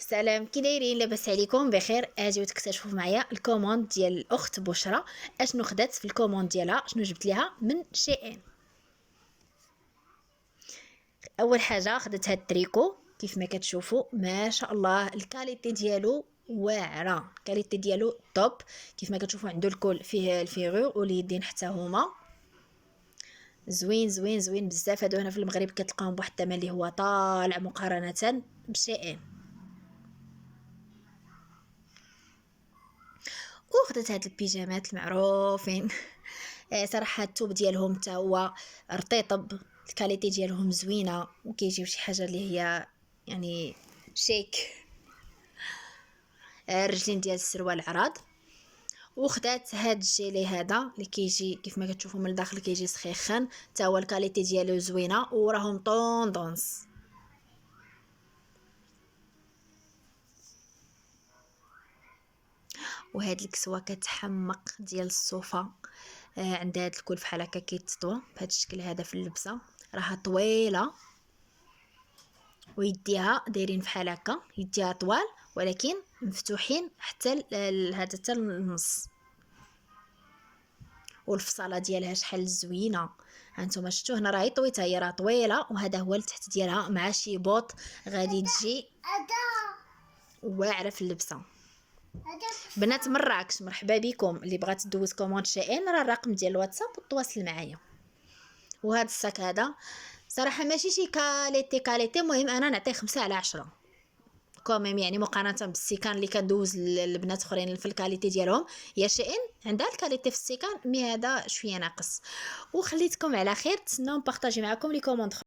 سلام، كي دايرين؟ لاباس عليكم؟ بخير. اجيو تكتشفوا معايا الكوموند ديال الاخت بشرى، اشنو خدات في الكوموند ديالها، شنو جبت ليها من شي ان. اول حاجه خدت هاد التريكو، كيف ما كتشوفوا ما شاء الله الكاليتي ديالو واعره، الكاليتي ديالو توب. كيف ما كتشوفوا عنده الكل فيه الفيغور واليدين حتى هما زوين زوين زوين بزاف. هادو هنا في المغرب كتلقاهم بواحد الثمن اللي هو طالع مقارنه بشي ان. وخدت هاد البيجامات المعروفين. صراحه الثوب ديالهم حتى هو رطيطب، الكاليتي ديالهم زوينه وكيجيو شي حاجه اللي هي يعني شيك. الرجلين ديال السروال عراض. وخدات هاد الجيلي هذا اللي كيجي كيف ما كتشوفوا من الداخل كيجي سخيخان، حتى هو الكاليتي ديالو زوينه وراهم طوندونس. وهاد الكسوه كتحمق ديال الصوفا. عندها هاد الكل فحال هكا كيتطوى بهاد الشكل هذا في اللبسه، راها طويله ويديها دايرين فحال هكا، يديها طوال ولكن مفتوحين حتى هذا حتى النص. والفصاله ديالها شحال زوينه، هانتوما شفتوا هنا راهي طويته، هي راه طويله وهذا هو التحت ديالها مع شي بوط غادي تجي واعره في اللبسه. بنات مراكش مرحبا بكم، اللي بغات تدوز كوموند شائن راه الرقم ديال الواتساب وتواصل معايا. وهذا الساك هذا صراحه ماشي شي كاليتي، المهم انا نعطيه 5/10 كوميم، يعني مقارنه بالسيكان اللي كندوز البنات اخرين في الكاليتي ديالهم. هي شئن عندها الكاليتي في السيكان، مي هذا شويه ناقص. وخليتكم على خير، تسناو نبارطاجي معكم لي كوموند.